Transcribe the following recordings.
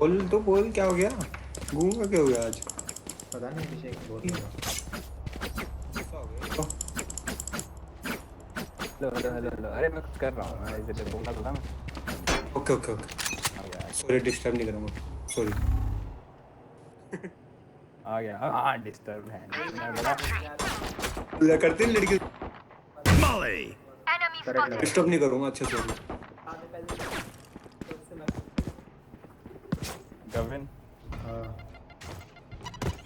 बोल तो बोल, क्या हो गया? गूंगा क्या हो गया आज? पता नहीं पीछे एक बोल रहा हेलो हेलो हेलो, अरे मैं कुछ कर रहा हूँ, मैं इसे बोला था ना। ओके ओके ओके, आ गया सॉरी डिस्टर्ब नहीं करूंगा, सॉरी। आ गया। हाँ डिस्टर्ब है, मैं बोला पूरा करते हैं लड़के, करंट लगा डिस्टर्ब नहीं करूंगा, अच्छे से। गविन हाँ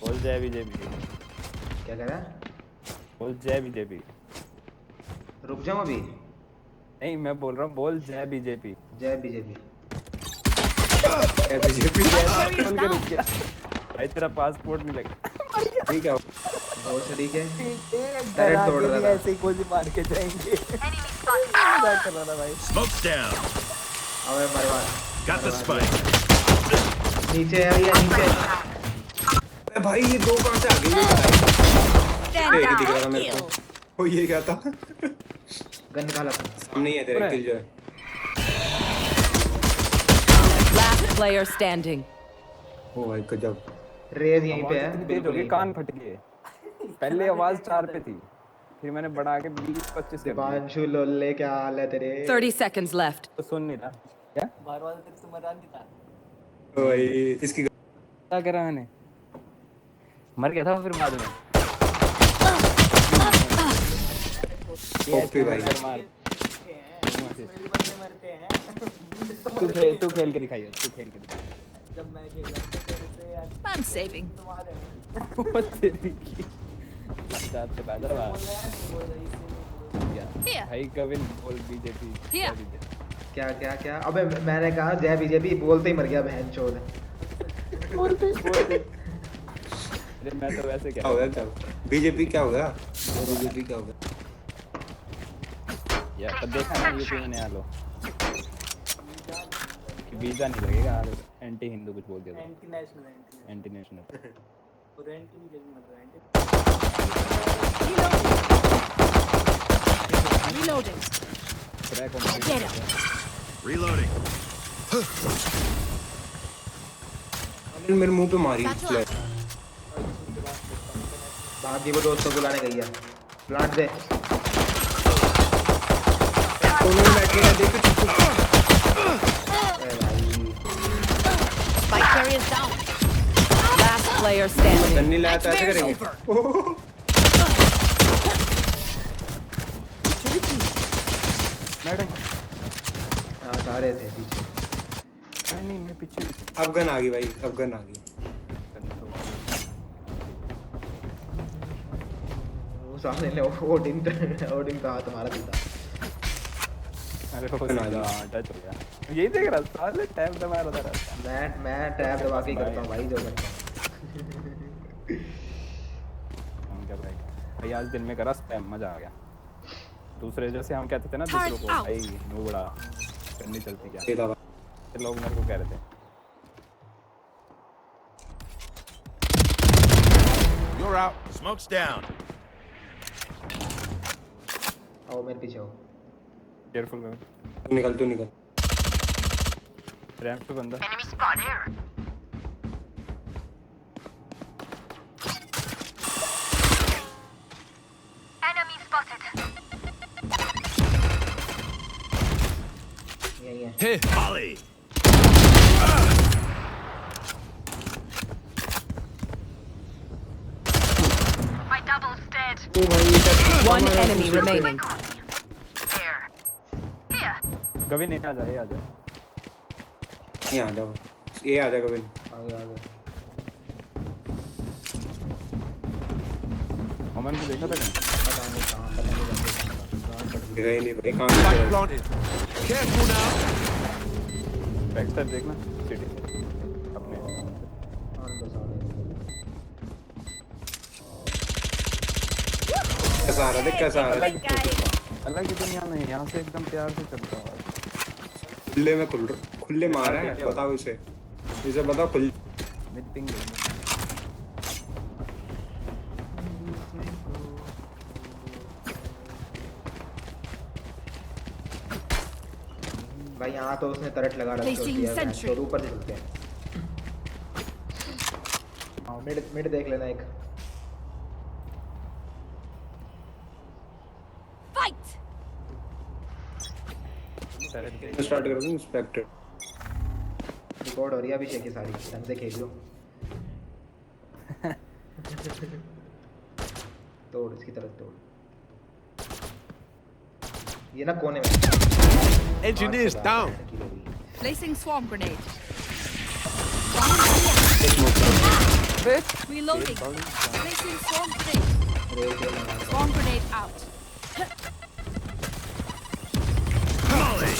बोल जय बीजेपी, क्या कह रहा है? बोल जय बीजेपी। रुक जाऊं अभी? नहीं मैं बोल रहा हूँ बोल जय बीजेपी। जय बीजेपी। बीजेपी बोल के रुक गया भाई, तेरा पासपोर्ट नहीं लगा। ठीक है। भोसड़ी के डरा तोड़ के रहा भी था। ऐसे ही गोली मार के जाएंगे। मजाक कर रहा था भाई। Smoke's down. अबे मरवा Got the spike. नीचे है या नीचे? अरे भाई ये दो कहां से आ गए? Stand ये दिख रहा था down. मेरे को। ओ ये क्या था? गन निकाला था। सामने ही है तेरे किल जो है। Last player standing. ओ भाई गजब। रेज यहीं पे आवाज है। इतनी तेज हो गई, कान फट गए। पहले आवाज 4 पे थी, फिर मैंने बढ़ा के 20-25 कर दी। दीपांशु लोल्ले क्या हाल है तेरे? 30 seconds left. तो सुन नहीं रहा क्या? ओ भाई इसकी क्या करा मैंने? मर गया था फिर बाद में। ओपी भाई। मार। तू खेल के दिखाइए, तू खेल के दिखा। I'm saving. वो तेरी की बात से पैदल आ Here. भाई कविन बोल बीजेपी। Here. क्या क्या क्या? अबे मैंने कहा जय बीजेपी, बोलते ही मर गया बहन चोद। बोलते अरे मैं तो वैसे क्या हो गया? क्या बीजेपी क्या हो गया? बीजेपी क्या हो गया? यार तब देखा ना यूपी में नया लो कि वीजा नहीं लगेगा, एंटी हिंदू कुछ बोल दिया था। Anti national Reloading. Crack Get him. Reloading. मेरे मुंह पे मारी फ्लैश। भागी वो दोस्त को बुलाने गई है। प्लांट दे। दोनों में बैठे हैं, देख चुप चुप। Spike carrier is down. Last player standing. Gun नहीं लाया तो ऐसे करेंगे। मैडम हाँ सारे थे पीछे। नहीं मैं पीछे अब गन आ गई भाई, अब गन आ गई। वो सामने ने ओडिन का हाथ मारा था। अरे हो टच हो गया, यही देख रहा साले टैब दबा रहा था। मैं टैब दबा के ही करता हूँ भाई, जो करता हूँ। हम क्या भाई आज दिन में करा स्पैम, मजा आ गया। दूसरे जैसे हम कहते थे ना दूसरों को भाई नूबड़ा करनी चलती क्या, ये लोग मेरे को कह रहे थे। You're out. Smoke's down. आओ मेरे पीछे आओ। केयरफुल कर, निकल तू निकल। रैंप पे बंदा। यही है। Hey, Molly. ओ भाई One enemy remaining. कभी नहीं आ जाए, आ जाए। ये आ जाओ, ये आ जाएगा बिन। आगे आगे। अमन को देखा था क्या? पता नहीं कहाँ, पता नहीं कहाँ पड़ गए नहीं भाई, कहाँ Spike से? planted. Careful now. Back side देखना सिटी अपने। कैसा आ रहा है? कैसा आ रहा है? अलग ही दुनिया में यहाँ से एकदम प्यार से चलता है। खुले में खुले मार रहे हैं, बताओ इसे बताओ खुल। मिड पिंग भाई यहाँ तो उसने तरट लगा रखी होती है, Placing sentry. तो ऊपर से चलते हैं। मिड देख लेना एक। Fight! स्टार्ट कर दूं इंस्पेक्टर। रिकॉर्ड हो रही है अभिषेक की सारी, ढंग से खेल लो। तोड़ इसकी तरफ तोड़। ये ना कोने में। Engineers down. Placing swarm grenade. Reloading. Placing swarm grenade. Swarm grenade out. Molly.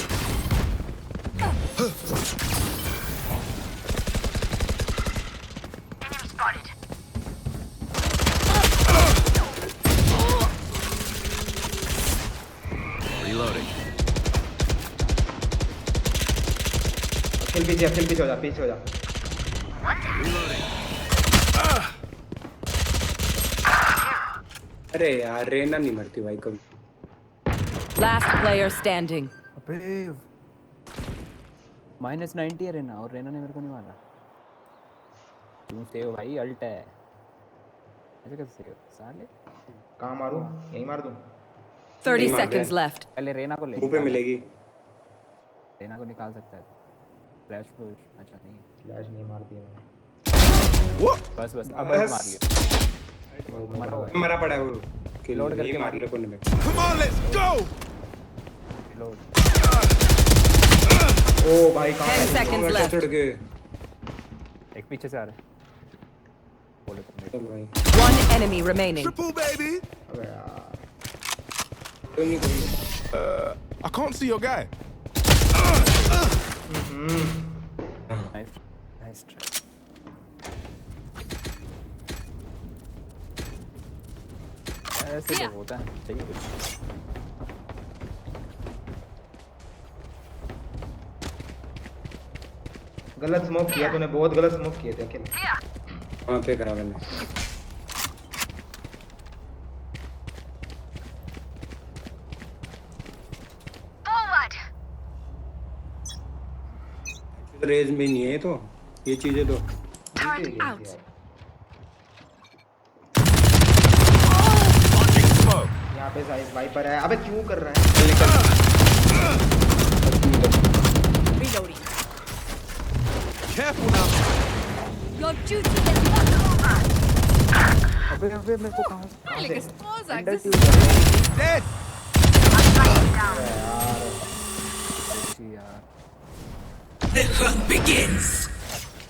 Reloading. पीछे हो जा, पीछे हो जा। Reloading. अरे यार रेना नहीं मरती भाई कभी। Last player standing. अबे -90 है रेना, और रेना ने मेरे को नहीं मारा। तू सेव भाई, अल्ट है। ऐसे कैसे सेव साले? कहाँ मारूं? यहीं मार दूं? 30 seconds left. पहले रेना को ले। मुंह पे मिलेगी। रेना को निकाल सकता है। फ्लैश पुश, अच्छा नहीं। फ्लैश नहीं मार दिया मैंने। बस अब मार लिया। मरा हुआ है। मरा पड़ा है वो। लोड करके मार मार ले कोने में। Come on, let's go. Load. ओ भाई कहाँ 10 seconds left. चढ़ के। एक पीछे से आ रहा है। बोले तुमने। चल भाई। One enemy remaining. Triple, baby. अबे यार। कोई नहीं। I can't see your guy. Nice try. ऐसे तो होता है, चाहिए कुछ। गलत स्मोक किया तूने, बहुत गलत स्मोक किए थे अखिल। वहाँ पे करा मैंने। रेज में नहीं है तो ये चीजें तो Launching smoke. यहाँ पे साइज वाइपर है। अबे क्यों कर रहा है? Reloading. Careful now. Your duty is not over. अबे मेरे को कहाँ से? Like a Spozak, under this tube is Dead. यार।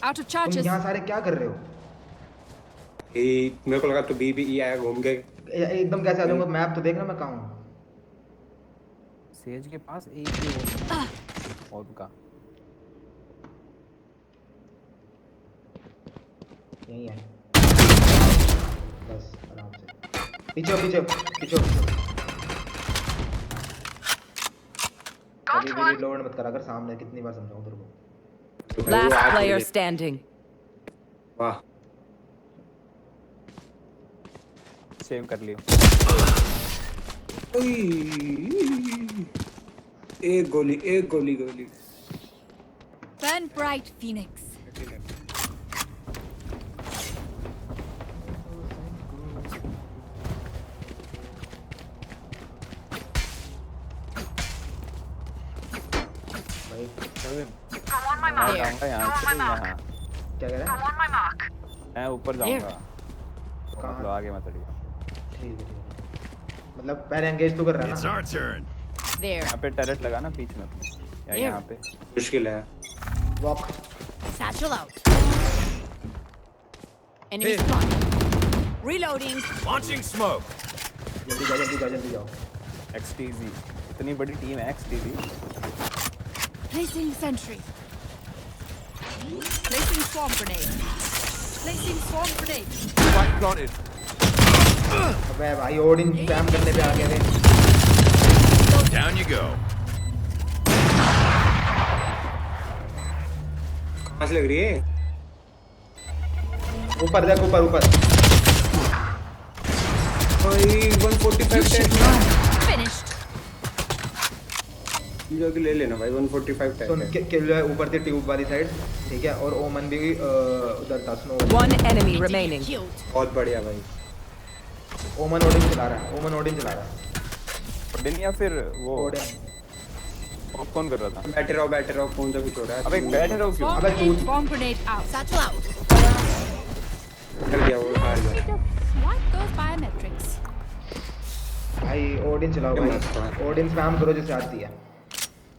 out of तुम charges. यहाँ सारे क्या कर रहे हो? ये मेरे को लगा तो बी ई आया घूम के। एकदम कैसे आ जाऊंगा? मैप तो देखना मैं कहाँ हूँ। सेज के पास एक ही वो और का यहीं है। बस आराम से। पीछे। कभी भी रिलोड मत करा कर सामने, कितनी बार समझाऊं तेरे को। Last player standing. वाह। सेव कर लियो। एक गोली। Burn bright, Phoenix. मैं जाऊंगा यहाँ से यहाँ। क्या कह रहा है? मैं ऊपर जाऊंगा। कहाँ? मतलब आगे मत चलिए। ठीक है। मतलब पहले एंगेज तो कर रहा है It's ना? our turn. There. यहाँ पे टैरेट लगा ना बीच में अपने, या यहाँ पे। मुश्किल है। Walk. Satchel out. Enemy spotted. Reloading. Launching smoke. जल्दी जाओ। XTZ इतनी बड़ी टीम है XTZ। Placing sentry. Placing swarm grenade. Placing swarm grenade. Spike planted. अबे भाई ओडिन स्पैम करने पे आ गए थे। Down you go. कहाँ से लग रही है? ऊपर देख, ऊपर। भाई 145 You should run. Finished. जो कि ले लेना भाई 145 सुन टैग है। किल है ऊपर से ट्यूब वाली साइड, ठीक है, और ओमन भी उधर था snow. One enemy remaining. Killed. बहुत बढ़िया भाई। ओमन ओडिन चला रहा है, ओमन ओडिन चला रहा है। ओडिन या फिर वो ओडिन ऑफ कौन कर रहा था? बैठे रहो कौन सा भी छोड़ा है। अबे बैठ रहो क्यों? Bomb अबे grenade. Bomb grenade out. Satchel out. कर दिया वो हार गया। What those biometrics? भाई ओडिन चलाओ क्या मस्त भाई, है। ओडिन स्पैम करो जैसे आती है।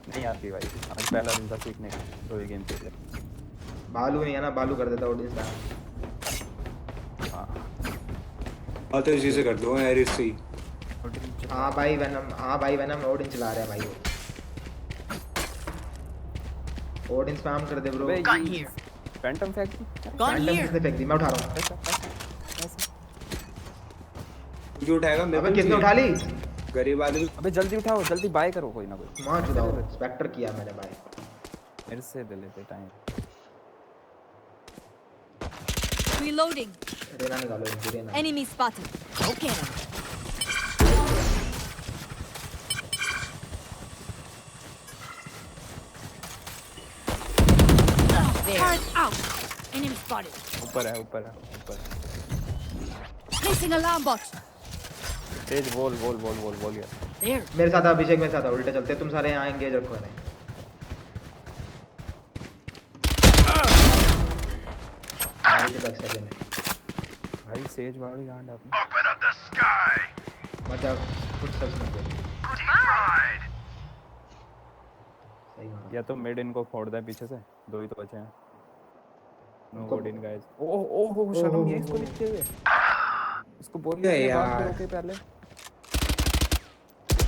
नहीं आती भाई, आज पहला दिन था सीखने का, तो ये गेम खेले। बालू नहीं है ना, बालू कर देता ओडिन स्पैम। हाँ हाँ तो इसी से कर दो एरिस से। हाँ भाई वेनम ओडिन चला रहा है भाई वो। ओडिन स्पैम कर दे ब्रो। अबे Gun ये here. Phantom fact Gun random here. किसने फेंक दी, मैं उठा रहा हूँ। जो उठाएगा मेरे अबे को किसने उठा ली? गरीब आदमी। अबे जल्दी उठाओ, जल्दी बाय करो कोई ना कोई। मार चुदाओ, स्पेक्टर किया मैंने भाई। मेरे से दे लेते टाइम। Reloading. रेना निकालो इनकी, Raina. Enemy spotted. Okay. Turret out. Enemy spotted. ऊपर है, ऊपर है, ऊपर है। Placing alarm bot. तेज बोल गया। There. मेरे साथ अभिषेक, मेरे साथ उल्टे चलते, तुम सारे यहाँ एंगेज रखो इन्हें। भाई सेज वाली गांड आपने। मतलब कुछ सच नहीं बोल। सही मारा। या तो मिड इनको फोड़ दे पीछे से, दो ही तो बचे हैं। नो उनको- ओडिन गाइस। ओह शर्म नहीं है इसको लिखते हुए। इसको बोल क्या दिया यार? बात करो के पहले।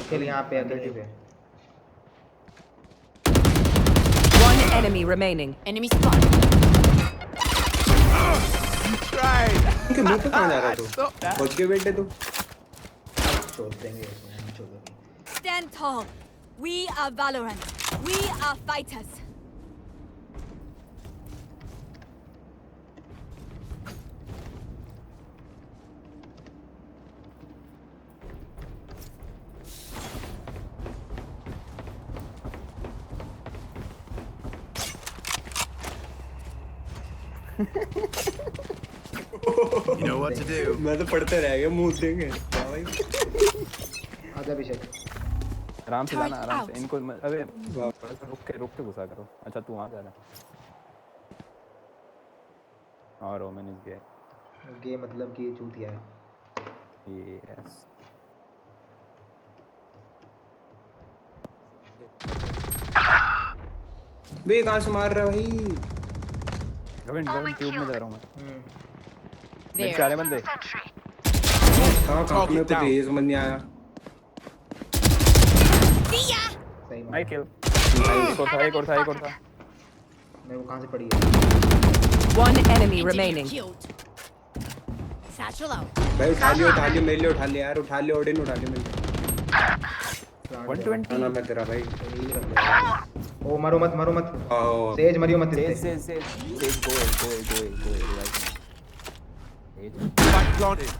खेल यहाँ पे अकेले पे। One enemy remaining. Enemy spotted. कि मुंह पे कहाँ जा रहा तू? बच के बैठे तू। छोड़ देंगे इसमें, हम छोड़ देंगे। Stand tall. We are Valorant. We are fighters. You know what to do. मैं तो पढ़ते रह गया मुंह देंगे। क्या भाई? आजा अभिषेक। आराम से जाना, आराम से। Out. इनको अबे थोड़ा सा रुक के घुसा करो। अच्छा तू वहां जा रहा है। और ओमेन इज गया। गे मतलब कि चूतिया है। यस। बे कहाँ से मार रहा है भाई? गवन ट्यूब में जा रहा हूं मैं। There. मेरे चारे बंदे। कहाँ Talk मेरे it को down. तेज समझ नहीं आया। See ya. सही मारा। नाइस किल। एक और था। मेरे को कहाँ से पड़ी है? One enemy Enemy remaining. killed. Satchel out. भाई उठा लियो मेरे लिए उठा लिया यार, उठा लियो ओडिन उठा लियो मेरे लिए। 120। ना मैं तेरा भाई। ओ मरो मत। आओ। तेज मरियो मत तेज इससे। गो रिवाइव। तेज Spike planted.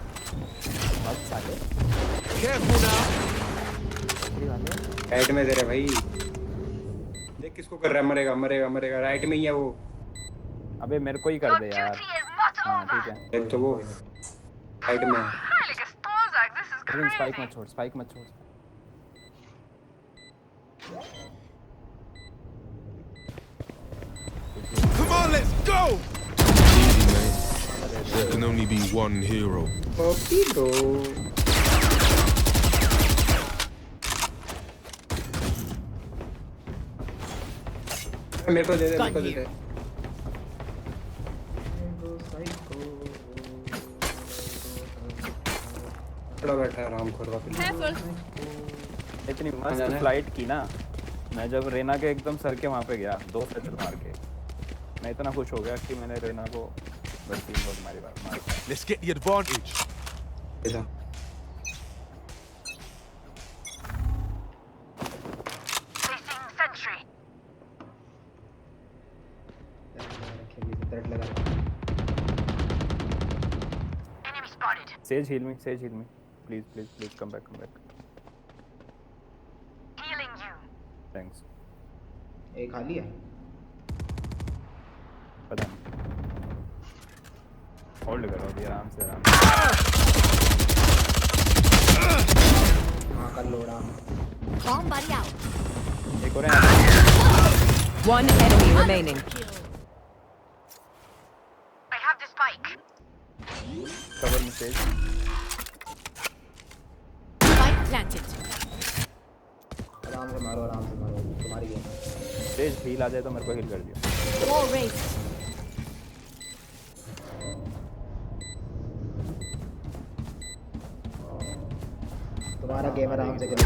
बहुत सारे Careful now. राइट में तेरे भाई। देख किसको कर रहा है, मरेगा। राइट में ही है वो। अबे मेरे को ही कर दे यार। हाँ ठीक है। देख तो वो राइट में है। लेकिन स्पाइक मत छोड़। Come on, let's go. Easy, mate. There can only be one hero. Okay दो। मेरे को दे दे। थोड़ा बैठा आराम कर रहा है। Careful. इतनी मस्त फ्लाइट की ना, मैं जब रेना के एकदम सर के वहाँ पे गया 2 सेट मार के, मैं इतना खुश हो गया कि मैंने रेना को बस 3 बॉल मार। Let's get the advantage. ऐसा। Sage heal me. Please, come back. Thanks. एक खाली है। पता नहीं, होल्ड करो अभी आराम से हाँ कर लो आराम। Bomb buddy out. एक और है। One enemy remaining. कवर में सेज। Spike planted. आराम से मारो तुम्हारी गेम है। सेज हील आ जाए तो मेरे को हील कर दियो। Wall raised. तुम्हारा गेम आराम से करो।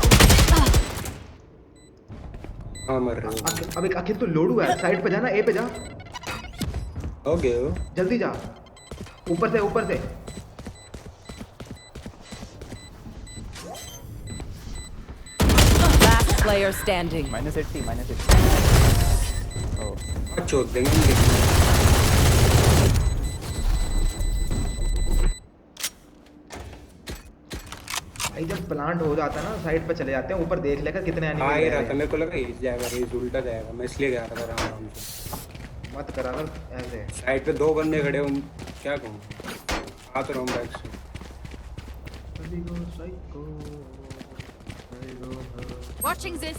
हाँ मर रहे हो। अब एक आखिर तो लोडू है, साइड पे जाना, ए पे जा, ओके जल्दी जा, ऊपर से Last player standing. -80 ओह छोड़ देंगे इनके। भाई जब प्लांट हो जाता है ना साइड पे चले जाते हैं, ऊपर देख लेकर कितने आ ही एनिमी रहा था, मेरे को लगा ये जाएगा, रेस उल्टा जाएगा, मैं इसलिए गया था आराम से। मत करा कर ऐसे। साइड पे 2 बंदे खड़े उन क्या कहूँ, आ तो रहा हूँ बैक से। Watching this.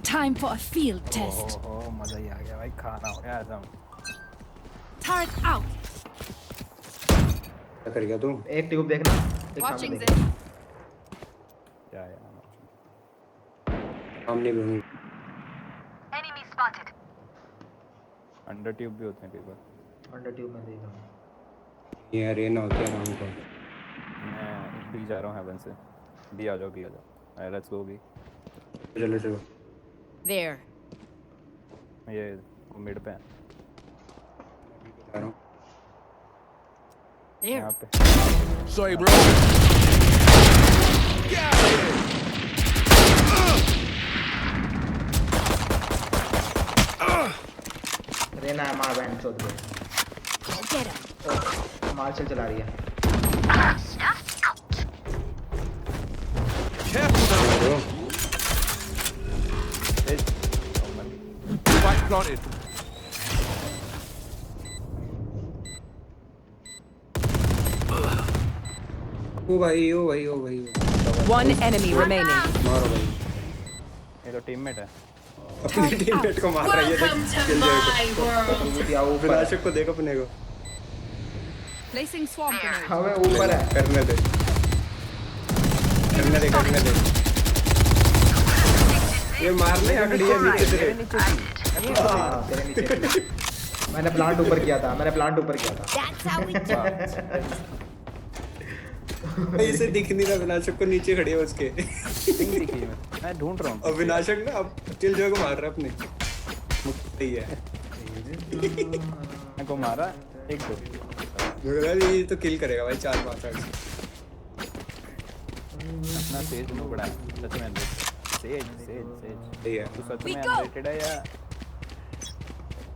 Time for a field test. ओह मजा ही आ गया भाई, खाना हो गया एकदम। Turret out. क्या कर गया तू? एक ट्यूब देखना, एक Watching सामने this. देख। क्या सामने भी हूँ। अंडर ट्यूब भी होते हैं कई बार। अंडर ट्यूब में देख रहा हूँ। ये अरेना होती है आराम को। मैं बी जा रहा हूँ हेवन से। बी आ जाओ लेट्स गो बी। चलो There. ये मिड पे है बता रहा हूँ। There. यहाँ पे। Sorry, bro. Get out of here. Raina है, मार बहन चोद दे। Go get him. मार्शल चला रही है। Careful now. Spike planted. ओ भाई One enemy remaining. मारो भाई। ये तो टीममेट है। अपने टीममेट को मार रहा है ये देख, किल जाएगा। विनाशक को देख अपने को। Placing swarm grenade. हमें ऊपर है। करने दे। ये मारने अगली है नीचे से। हाँ, तेरे नीचे। मैंने प्लांट ऊपर किया था। That's how we do it. इसे दिख नहीं रहा, विनाशक को नीचे खड़ी है उसके। मैं ढूंढ रहा हूँ। और विनाशक ना अब किल जो को मार रहा है अपने। सही है। मैं को मारा 1-2। मुझे लगा ये तो किल करेगा भाई 4-5 से। अपना सेज में बड़ा है सच में। सेज सही है। तू सच में अनरेटेड है या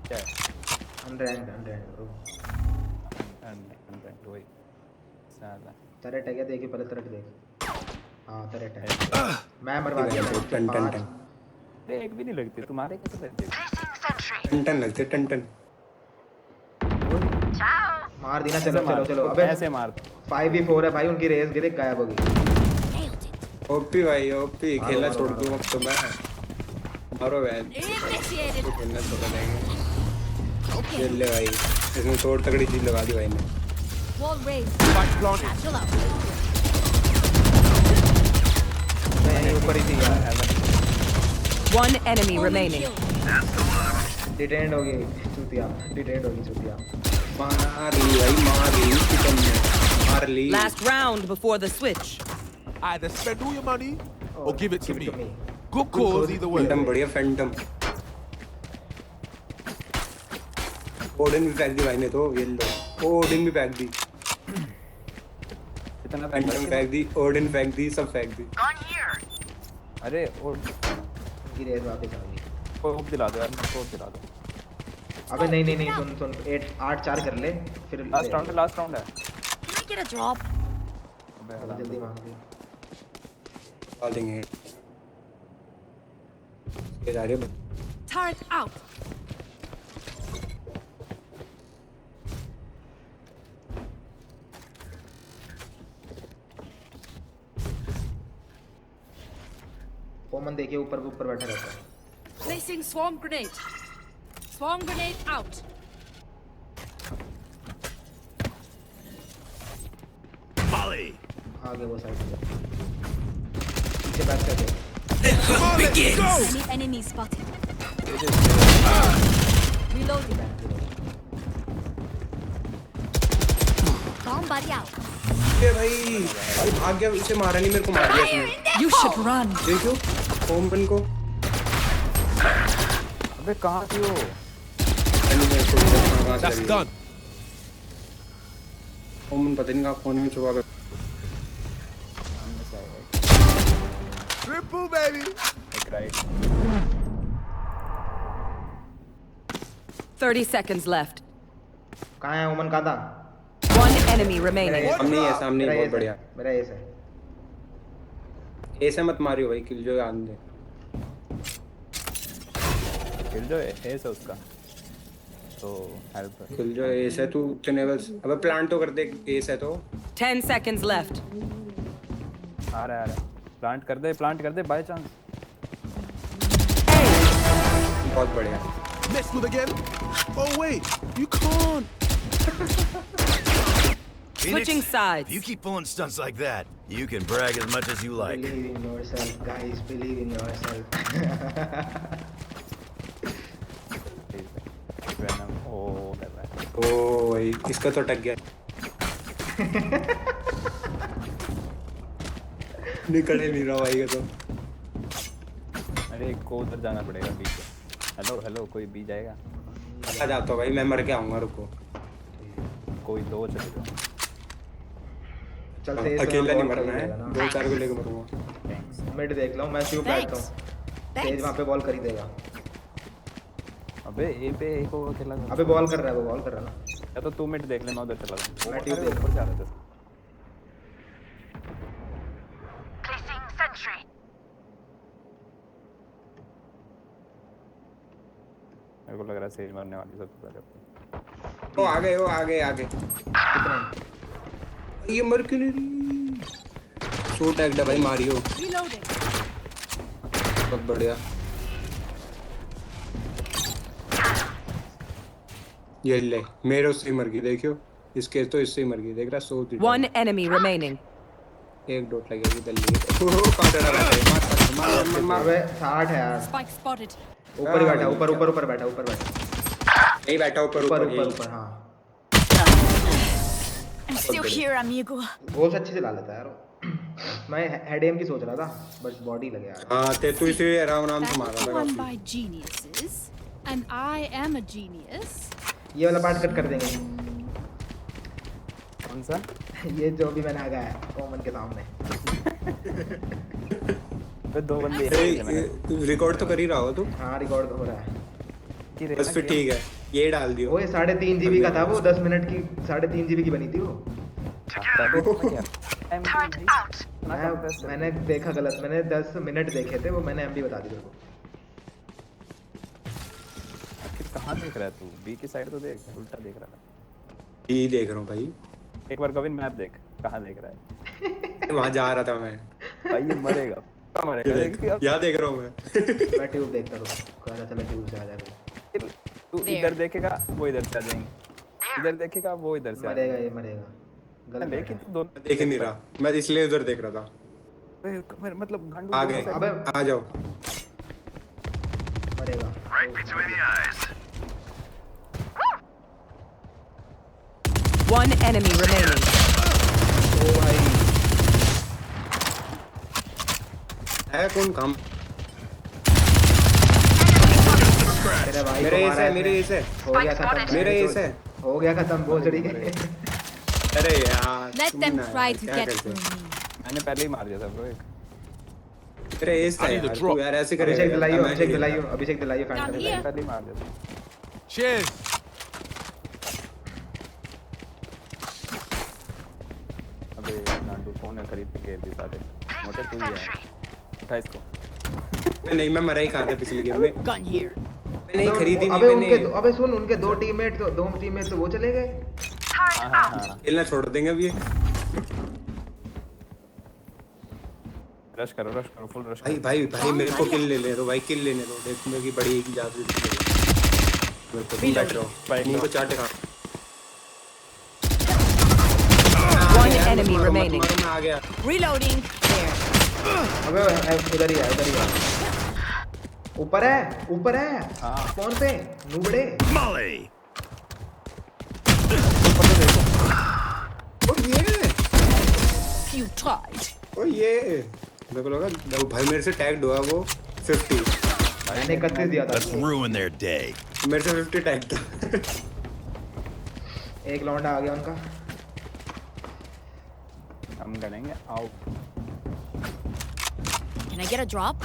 क्या है? Unrank bro. अनरेटेड वही साला। टरेट है क्या? देखिए पहले टरेट देख। हाँ टरेट है। मैं मरवा दिया। टन अरे एक भी नहीं लगती तुम्हारे, कैसे लगती? टन लगते टन। मार देना। चलो अबे ऐसे मार। 5v4 है भाई, उनकी रेस गिरे गायब हो गई। ओपी भाई ओपी, खेला छोड़ दूँ अब तो मैं। मारो वैन Initiated. खेलना छोड़ देंगे। खेल ले भाई, इसमें तोड़ तगड़ी चीज लगा दी भाई ने। Wall raised. Spike planted. Satchel out. मैं यहीं ऊपर ही थी यार। One enemy Only remaining. kill. Detained हो गई चूतिया। मार ली भाई, मार ली किचन में, मार ली। Last round before the switch. Either spend all your money or give it to me. me. Good cause either way. Phantom बढ़िया फैंटम। ओडिन भी पैक दी भाई ने तो, ये लो। ओडिन भी पैक दी। इतना फैंटम पैक दी, ओडिन पैक दी, सब पैक दी। अरे और उनकी रेस वापस आ गई। कोप दिला दो यार, कोप दिला दो। अबे नहीं सुन 8-4 कर ले फिर। लास्ट राउंड है। Can I get a drop? अबे जल्दी मांग ले। डाल देंगे ये जा रही है Turret out. कॉमन देखिए ऊपर बैठा रहता है। Placing swarm grenade. Swarm grenade out. Molly. आगे वो साइड पे पीछे बैक कर दे। Enemy spotted. Reloading. Bomb buddy out. भाई भाग गया उसे मारा नहीं मेरे को मार दिया इसने You should run. देखो ओमन को अबे कहाँ थी वो? That's done. ओमन पता नहीं कहाँ कोने में छुपा गया Triple, baby. एक राइट 30 seconds left. कहाँ है ओमन? कहाँ था? One enemy remaining. सामने ही है सामने ही बहुत बढ़िया मेरा एस है। ऐसे मत मारियो भाई किल जो आने दे किल जो एस है उसका तो हेल्प किल जो एस है तू तूने बस अबे प्लांट तो कर दे एस है तो 10 seconds left. आ रहा है प्लांट कर दे बाय चांस बहुत बढ़िया Mess with again. Oh wait, you can't. Switching sides. You keep pulling stunts like that, you can brag as much as you like. Believe in yourself, guys. Believe in yourself. ओ कर रहा है ओ भाई इसका तो टक गया निकल ही नहीं रहा भाई का तो अरे को उधर जाना पड़ेगा बीच में हेलो कोई बी जाएगा आ जाता हूँ भाई मैं मर के आऊंगा रुको कोई दो चले जाओ चल तेज अकेला नहीं मरना है 2-4 को लेके मरूंगा थैंक्स मिड देख लो मैं ट्यूब बैठता हूँ तेज वहाँ पे बॉल कर ही देगा अबे ए पे एक को अकेला अबे बॉल कर रहा है वो बॉल कर रहा है ना या तो 2 मिनट देख ले मैं उधर चला जाऊँ मैं ट्यूब अरे देख ऊपर जा रहे थे मेरे को लग रहा है सेज मारने वाली सबसे पहले ओ आगे ये मर क्यों नहीं शो टैग है भाई मारियो Reloading. बहुत बढ़िया ये ले मेरे उससे ही मर गई देखियो इसके तो इससे ही मर गई देख रहा 100 One enemy remaining. एक डॉट लगेगी जल्दी ओह काउंटर आ रहा है मार अबे 60 है यार Spike spotted. ऊपर ही बैठा ऊपर बैठा नहीं बैठा ऊपर हाँ I'm still here, amigo. Goals अच्छे से ला लेता है यार मैं हेड एम की सोच रहा था बस बॉडी लगे यार हाँ ते तू इसे आराम से मारा Battle won था by geniuses, and I am a genius. ये वाला पार्ट कट कर देंगे कौन सा ये जो भी मैंने आगा है कॉमन के सामने बे दो बंदे तू रिकॉर्ड तो कर ही रहा हो तू हाँ रिकॉर्ड हो रहा है बस फिर ठीक है ये डाल दियो वो 3.5 जीबी का था वो 10 मिनट की 3.5 जीबी की बनी थी वो मैंने देखा गलत मैंने 10 मिनट देखे थे वो मैंने एमबी बता दी तेरे को कहाँ देख रहा है तू बी की साइड तो देख उल्टा देख रहा था ये देख रहा हूँ भाई एक बार कविन मैप देख कहाँ देख रहा है वहाँ जा रहा था मैं भाई ये मरेगा कहाँ मरेगा यहाँ देख रहा हूँ मैं मैं ट्यूब देखता हूँ कह रहा था मैं ट्यूब से आ जाएगा तू इधर देखेगा वो इधर से आ जाएंगे इधर देखेगा वो इधर से आ मरेगा ये मरेगा गलत लेकिन तू दोनों देख ही नहीं रहा मैं इसलिए उधर देख रहा था मतलब गांडू आ गए अबे आ जाओ मरेगा One enemy remaining. ओ भाई है कौन काम मेरे भाई मेरे को ऐसे मारा मेरे ऐसे हो गया खत्म मेरे ऐसे हो गया खत्म भोसड़ी अरे यार Let तुम them ना try यार, to क्या get करते through हो? me. मैंने पहले ही मार दिया था ब्रो एक मेरे ऐसे I need यार a तू drop. यार ऐसे करेगा अभिषेक दिलाइयो मैं अभिषेक नहीं दिलाइयो अभिषेक दिलाइयो Down फैंटा here. पहले ही मार दिया था Cheers. अबे गांडू फोन है खरीद के खेल दी सारे मोटे तू ही है उठा इसको। नहीं मैं मरा ही कहा था पिछली गेम में। Gun here. नहीं खरीदी नहीं अबे मैंने। अबे सुन, उनके दो टीममेट तो वो चले गए। हाँ। खेलना छोड़ देंगे अब ये। रश करो फुल रश भाई भाई भाई मेरे को किल ले दो भाई, किल लेने दो। देख मेरी बड़ी एक जादू मेरे को बैठ रहा हूं, मुंह को चाटे खा। One enemy remaining. मैं आ गया। Reloading. There. अबे उधर ही है। ऊपर है स्पॉन पे नूबड़े। Molly! ओ ये You tried. ओ ये मेरे को लगा भाई मेरे से टैग्ड हुआ वो 50। मैंने 31 दिया था। Let's ruin their day. मेरे से 50 टैग था। एक लौंडा आ गया उनका। हम करेंगे आओ। Can I get a drop?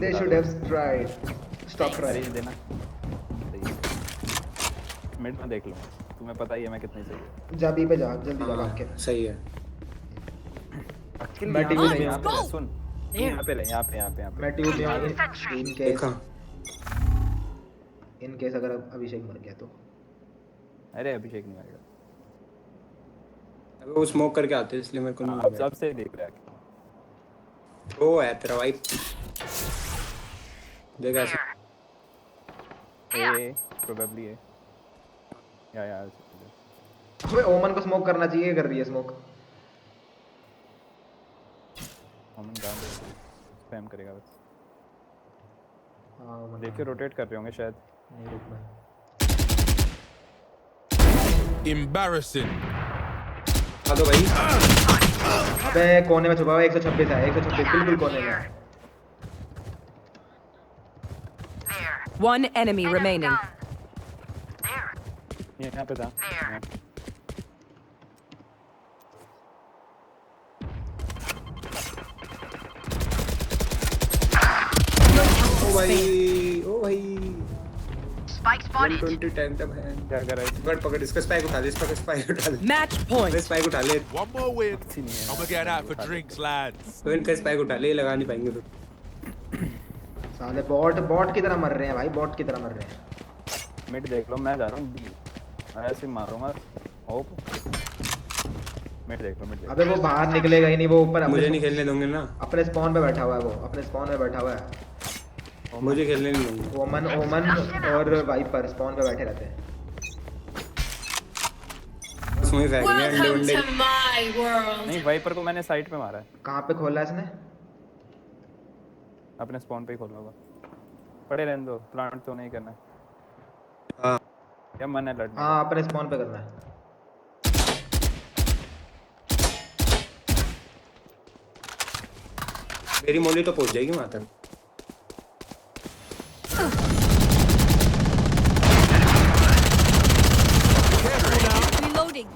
They should have tried. Stop अरे trying. देना मिड में देख लो, तुम्हें पता ही है मैं कितनी सही हूँ। जाबी पे जा, जल्दी जा भाग के। सही है। मैं टीवी नहीं यहाँ पे go. Soon, There. यहाँ पे मैं ट्यूब में हूँ। देखा इन केस अगर अभिषेक मर गया तो। अरे अभिषेक नहीं आएगा। अबे वो स्मोक करके आते हैं इसलिए मेरे को नहीं अब सबसे देख रहा है। वो है तेरा भाई। देख ऐसे प्रोबेबली है या अबे ओमन को स्मोक करना चाहिए, कर रही है स्मोक। हम डाल दे, स्पैम करेगा बस। हाँ ओमन देखिए रोटेट कर रहे होंगे शायद। नहीं रुकना। Embarrassing. आ दो भाई। अबे कोने में छुपा हुआ 126 है, 126 बिल्कुल कोने में। One enemy remaining. ये यहाँ पे था। ओ भाई स्पाइक स्पॉटेड 120 टैग तब है। क्या कर रहा है? पकड़ इसका स्पाइक उठा ले, इसका स्पाइक उठा ले। Match point. स्पाइक उठा ले। One more win. I'm gonna get out for drinks, lads. तो इनका स्पाइक उठा ले, लगा नहीं पाएंगे तो। साले बॉट की तरह मर रहे हैं भाई, बॉट की तरह मर रहे हैं। मिड देख लो, मैं जा रहा हूँ बी। ऐसे मारूंगा। होप मिड देख लो। अबे वो बाहर निकलेगा ही नहीं, वो ऊपर मुझे नहीं खेलने दोगे ना। अपने स्पॉन पे बैठा हुआ है, वो अपने स्पॉन पे बैठा हुआ है। मुझे खेलने नहीं दोगे। ओमन और वाइपर स्पॉन पे बैठे रहते हैं। उसमें फेंक दिया अंडे अंडे। नहीं वाइपर को मैंने साइड पे मारा है। कहाँ पे खोला है इसने? अपने स्पॉन पे ही खोला होगा। पड़े रहने दो, प्लांट तो नहीं करना। हां क्या मन है लड़ने? हाँ अपने स्पॉन पे करना है। मेरी मोली तो पहुंच जाएगी वहां तक। Reloading.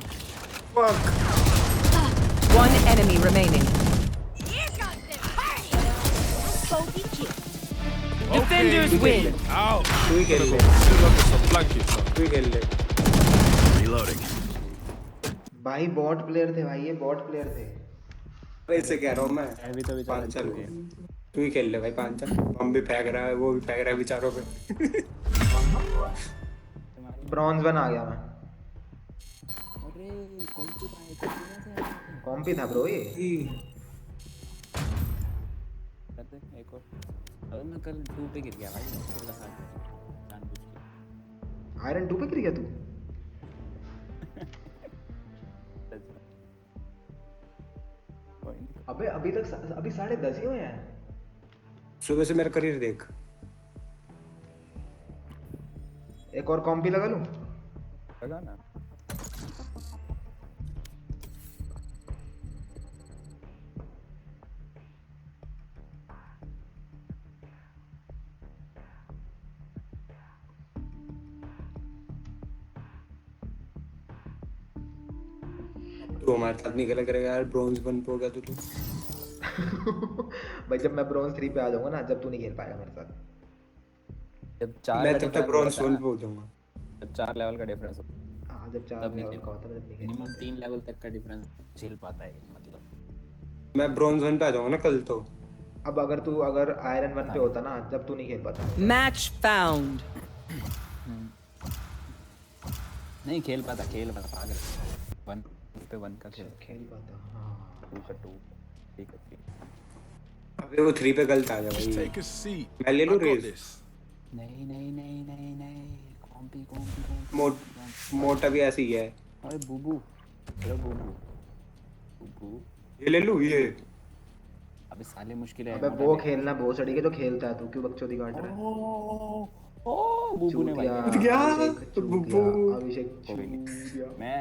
Fuck. One enemy remaining. Here comes the party. Bogey kill. Defenders win. Out. तू ही खेल ले। Still looking some blankets. तू ही खेल ले। Reloading. भाई बॉट प्लेयर थे भाई, ये बॉट प्लेयर थे। ऐसे कह रहा हूँ मैं। अभी तो बेचारा चल तू ही खेल ले भाई। पांच हम भी फेंक रहा है, वो भी फेंक रहा है बेचारों पे। ब्रॉन्ज 1 आ गया मैं। कॉम्पी था ब्रो ये। एक और अरे मैं कल 2 पे गिर गया भाई। आयरन 2 पे गिर गया तू? अबे अभी 10:30 ही हुए हैं। सुबह से मेरा करियर देख। एक और कॉम्पी लगा लूं? लगा ना। तो हमारे साथ नहीं गलत करेगा यार। ब्रॉन्ज 1 पे हो गया तो तू। भाई जब मैं ब्रॉन्ज 3 पे आ जाऊंगा ना, जब तू नहीं खेल पाएगा मेरे साथ। जब 4 मैं तब तक ब्रॉन्ज 1 पे हो जाऊंगा। जब 4 लेवल का डिफरेंस हो। हां जब 4 लेवल का होता है, जब नहीं खेल मिनिमम 3 लेवल तक का डिफरेंस झेल पाता है मतलब। मैं ब्रॉन्ज 1 पे आ जाऊंगा ना कल तो। अब अगर आयरन 1 पे होता ना जब तू नहीं खेल पाता। Match found. नहीं खेल पाता पागल 1 पे 1 का खेल पाता हाँ 2 का 2 ठीक है। अबे वो 3 पे गलत आ गया Just भाई। take a seat. मैं ले I लूं got रेस? this. नहीं कॉम्पी मोटा भी ऐसे ही है। अरे बुबू ये ले लूं ये? अबे साले मुश्किल है। अबे वो खेलना बहुत सड़ी के जो खेलता है तू क्यों बकचोदी काट रहा है? ओ बुबू ने भाई क्या? बुबू अभिषेक चूतिया। मैं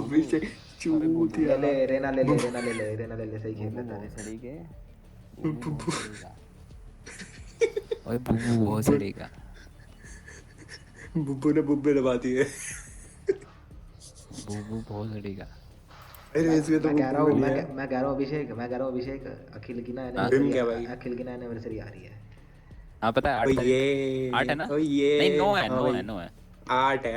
अभिषेक चूतिया। ले रेना ले ले सही खेल लेता है। सड़ी के बुबू ओए बुबू वो सड़ेगा। बुब्बू ने बुब्बे दबा दिए। बुबू बहुत सड़ेगा। अरे इसमें तो मैं कह रहा हूँ अभिषेक अखिल की ना एनिवर्सरी आ रही है। हाँ पता है 8 ये 8 है ना? ये नहीं 9 है 9 है 9 है 8 है।